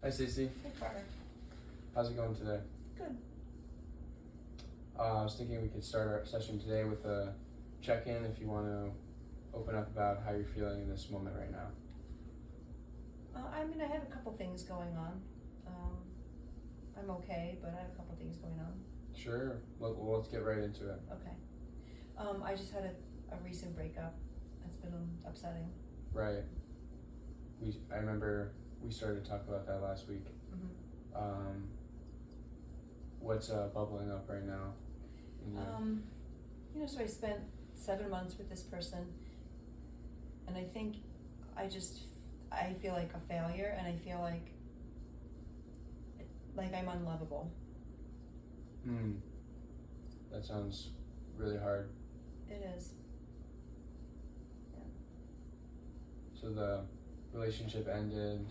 Hi, Stacey. Hey, Carter. How's it going today? Good. I was thinking we could start our session today with a check-in if you want to open up about how you're feeling in this moment right now. I have a couple things going on. I'm okay, but I have a couple things going on. Sure. Well, let's get right into it. Okay. I just had a recent breakup. It's been upsetting. Right. I remember we started to talk about that last week. Mm-hmm. What's bubbling up right now? So I spent 7 months with this person, and I think I feel like a failure, and I feel like I'm unlovable. That sounds really hard. It is. Yeah. So the relationship ended.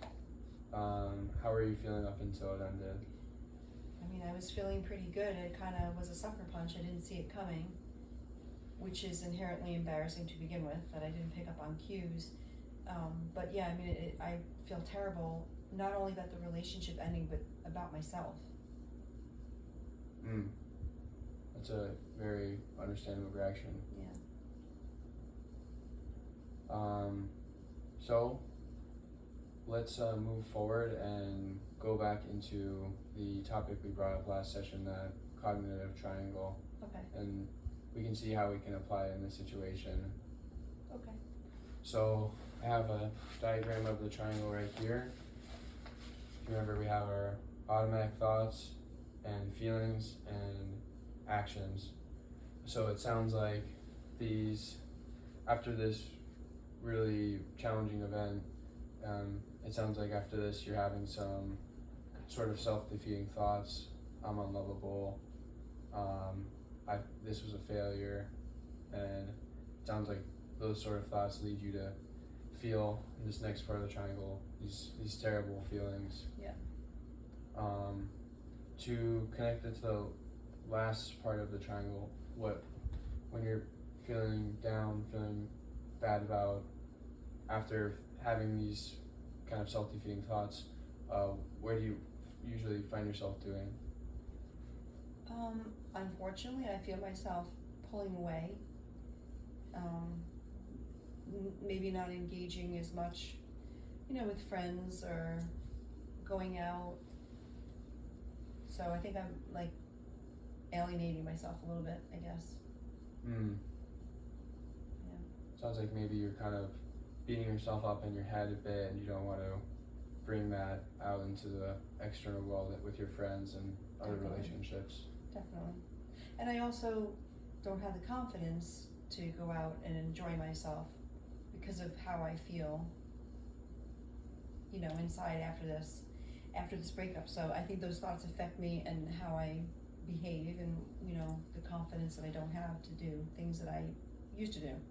How were you feeling up until it ended? I was feeling pretty good. It kind of was a sucker punch. I didn't see it coming, which is inherently embarrassing to begin with, that I didn't pick up on cues. But yeah, I feel terrible, not only about the relationship ending, but about myself. That's a very understandable reaction. Yeah. So let's move forward and go back into the topic we brought up last session, that cognitive triangle. Okay. And we can see how we can apply it in this situation. Okay. So I have a diagram of the triangle right here. Remember, we have our automatic thoughts and feelings and actions. So it sounds like after this really challenging event, it sounds like after this you're having some sort of self-defeating thoughts. I'm unlovable. This was a failure, and it sounds like those sort of thoughts lead you to feel in this next part of the triangle these terrible feelings. Yeah. To connect it to the last part of the triangle, when you're feeling down, feeling bad about after having these kind of self-defeating thoughts, where do you usually find yourself doing? Unfortunately, I feel myself pulling away. Maybe not engaging as much, with friends or going out. So I think I'm like alienating myself a little bit, I guess. Yeah. Sounds like maybe you're kind of beating yourself up in your head a bit, and you don't want to bring that out into the external world with your friends and other relationships. Definitely. And I also don't have the confidence to go out and enjoy myself because of how I feel, inside after this breakup. So I think those thoughts affect me and how I behave, and the confidence that I don't have to do things that I used to do.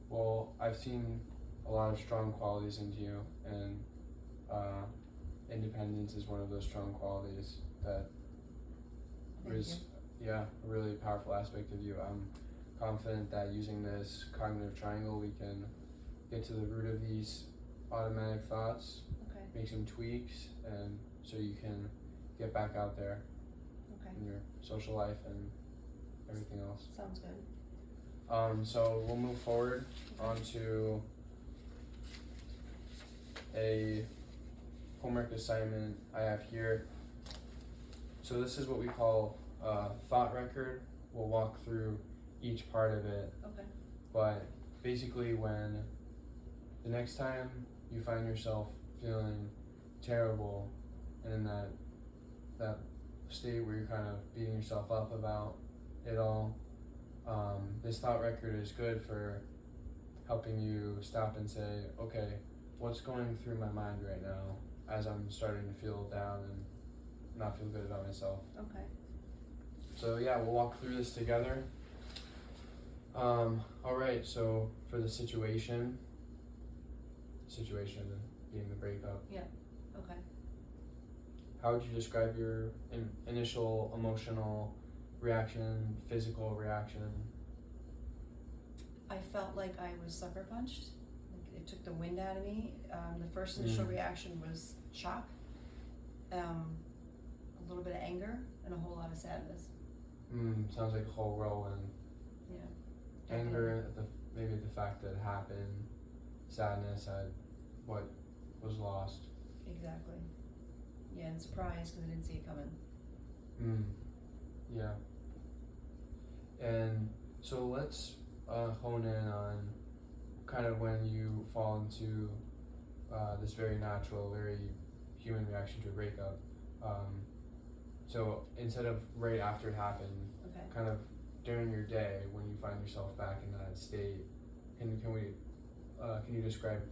Well, I've seen a lot of strong qualities into you, and independence is one of those strong qualities that is a really powerful aspect of you. I'm confident that using this cognitive triangle, we can get to the root of these automatic thoughts, make some tweaks, and so you can get back out there in your social life and everything else. Sounds good. So we'll move forward onto a homework assignment I have here. So this is what we call a thought record. We'll walk through each part of it. Okay. But basically, when the next time you find yourself feeling terrible and in that state where you're kind of beating yourself up about it all, this thought record is good for helping you stop and say, okay, what's going through my mind right now as I'm starting to feel down and not feel good about myself. Okay. So yeah, we'll walk through this together. Alright, so for the situation being the breakup. Yeah, okay. How would you describe your initial emotional reaction, physical reaction? I felt like I was sucker punched. Like it took the wind out of me. The first initial reaction was shock, a little bit of anger, and a whole lot of sadness. Sounds like a whole whirlwind. Yeah. Anger at maybe the fact that it happened, sadness at what was lost. Exactly. Yeah, and surprise because I didn't see it coming. Yeah. And so let's hone in on kind of when you fall into this very natural, very human reaction to a breakup. So instead of right after it happened, Okay. kind of during your day when you find yourself back in that state, can you describe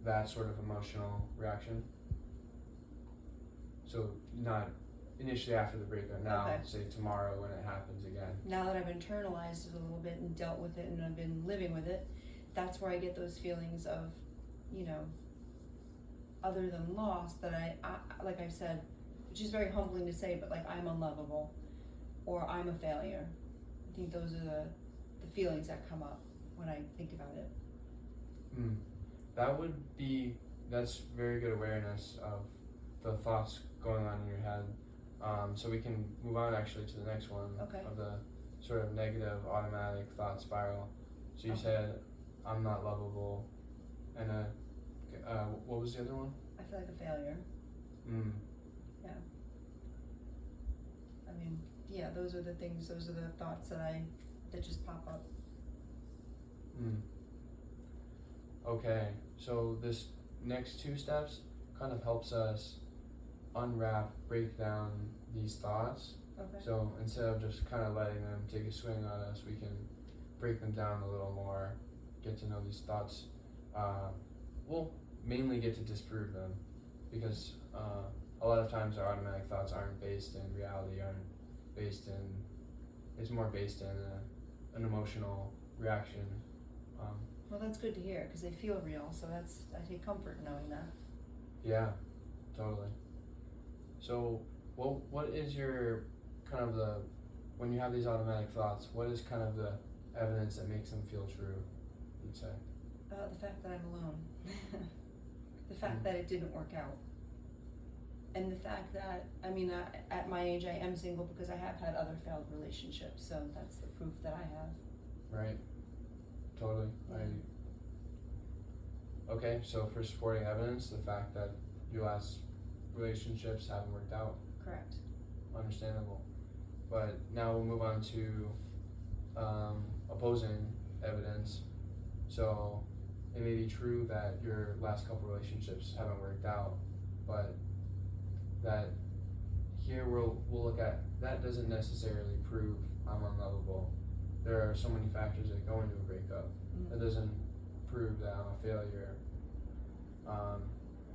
that sort of emotional reaction? So not initially after the breakup, now Okay. say tomorrow when it happens again. Now that I've internalized it a little bit and dealt with it and I've been living with it, that's where I get those feelings of, you know, other than loss, that I like I've said, which is very humbling to say, but like I'm unlovable or I'm a failure. I think those are the feelings that come up when I think about it. That's very good awareness of the thoughts going on in your head. So we can move on actually to the next one. Okay. Of the sort of negative automatic thought spiral. So you said, I'm not lovable, and what was the other one? I feel like a failure. Yeah. I mean, yeah, those are the thoughts that just pop up. Okay, so this next two steps kind of helps us break down these thoughts. Okay. So instead of just kind of letting them take a swing on us, we can break them down a little more, get to know these thoughts. We'll mainly get to disprove them, because a lot of times our automatic thoughts aren't based in reality, it's more based in an emotional reaction. Well, that's good to hear because they feel real. So I take comfort in knowing that. Yeah, totally. So, what is your kind of when you have these automatic thoughts, what is kind of the evidence that makes them feel true, you'd say? The fact that I'm alone, the fact that it didn't work out, and the fact that at my age I am single because I have had other failed relationships. So that's the proof that I have. Right. Totally. Okay, so for supporting evidence, the fact that your last relationships haven't worked out. Correct. Understandable. But now we'll move on to opposing evidence. So it may be true that your last couple relationships haven't worked out, but that here we'll look at that doesn't necessarily prove I'm unlovable. There are so many factors that go into a breakup. That doesn't prove that I'm a failure.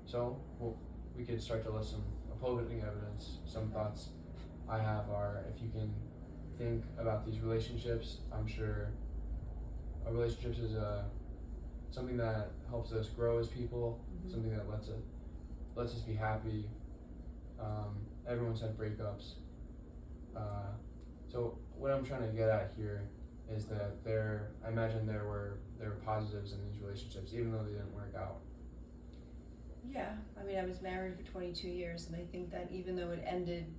So we could start to list some opposing evidence. Some thoughts I have are, if you can think about these relationships, I'm sure relationships is something that helps us grow as people, something that lets us be happy. Everyone's had breakups. So what I'm trying to get at here is that I imagine there were positives in these relationships, even though they didn't work out. Yeah, I was married for 22 years, and I think that even though it ended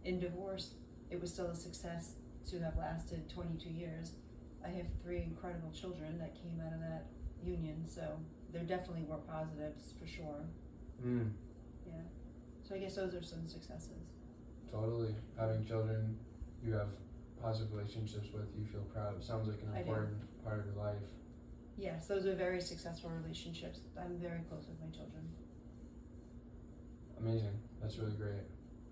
in divorce, it was still a success to have lasted 22 years. I have 3 incredible children that came out of that union, so there definitely were positives for sure. Yeah, so I guess those are some successes. Totally. Having children you have positive relationships with, you feel proud. It sounds like an important part of your life. Yes, those are very successful relationships. I'm very close with my children. Amazing. That's really great.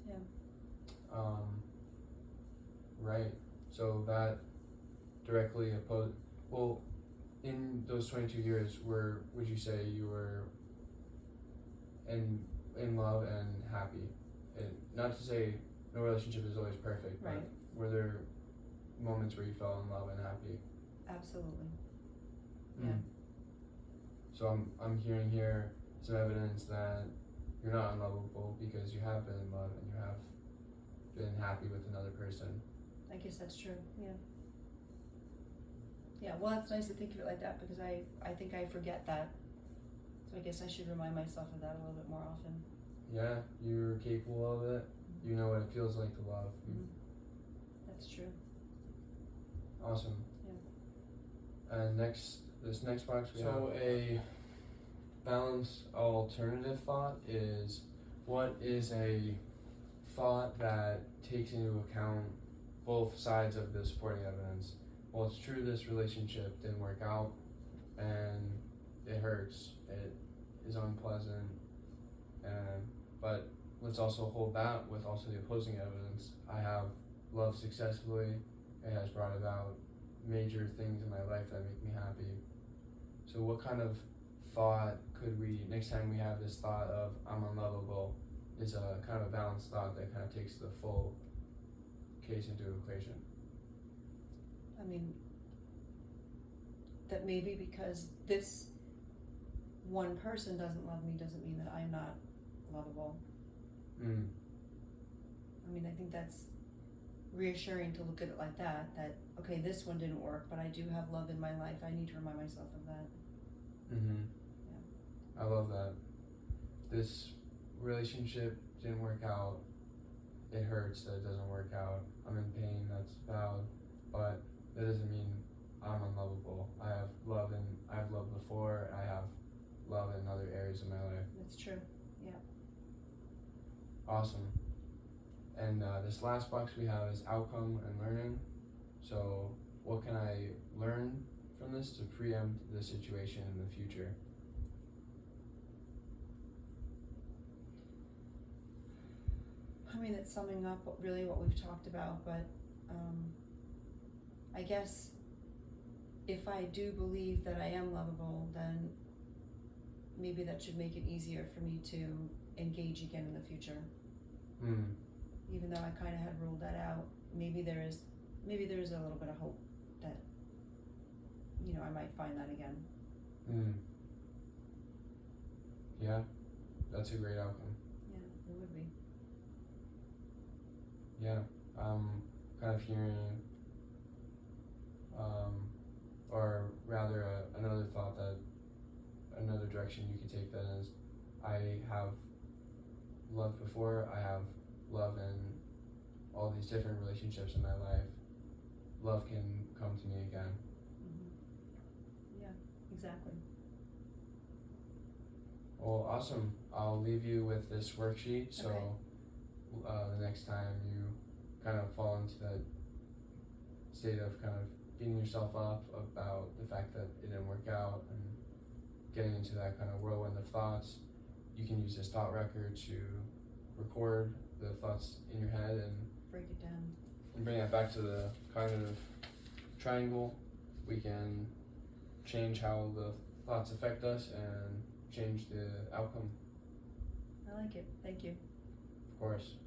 Yeah. Right. So that directly opposed. Well, in those 22 years, would you say you were in love and happy? And not to say no relationship is always perfect, Right. but were there moments where you fell in love and happy? Absolutely. Yeah. So I'm hearing here some evidence that you're not unlovable because you have been in love and you have been happy with another person. I guess that's true. Yeah. Yeah. Well, it's nice to think of it like that because I think I forget that So I guess I should remind myself of that a little bit more often. Yeah, you're capable of it. You know what it feels like to love. Mm-hmm. That's true. Awesome. Yeah. And this next box we have a balanced alternative thought is, what is a thought that takes into account both sides of the supporting evidence? Well, it's true this relationship didn't work out and it hurts, it is unpleasant, but let's also hold that with also the opposing evidence. I have loved successfully, it has brought about major things in my life that make me happy. So what kind of thought could we, next time we have this thought of I'm unlovable, is a kind of a balanced thought that kind of takes the full case into equation? I mean, that maybe because this one person doesn't love me doesn't mean that I'm not lovable. I mean, I think that's reassuring to look at it like that, okay, this one didn't work, but I do have love in my life. I need to remind myself of that. Yeah. I love that. This relationship didn't work out. It hurts that it doesn't work out. I'm in pain, that's valid, but that doesn't mean I'm unlovable. I have loved before, I have love in other areas of my life. That's true, yeah. Awesome. And this last box we have is outcome and learning. So what can I learn from this to preempt the situation in the future? I mean, it's summing up what we've talked about, but I guess if I do believe that I am lovable, then maybe that should make it easier for me to engage again in the future. Even though I kind of had ruled that out, maybe there is a little bit of hope that, you know, I might find that again. Yeah, that's a great outcome. Yeah, it would be. Yeah, kind of hearing, or rather another thought, that another direction you could take that is, I have loved before, I have love in all these different relationships in my life. Love can come to me again. Yeah, exactly. Well, awesome. I'll leave you with this worksheet, so Okay. The next time you kind of fall into that state of kind of beating yourself up about the fact that it didn't work out and getting into that kind of whirlwind of thoughts, you can use this thought record to record the thoughts in your head and break it down and bring it back to the cognitive triangle. We can change how the thoughts affect us and change the outcome. I like it. Thank you. Of course.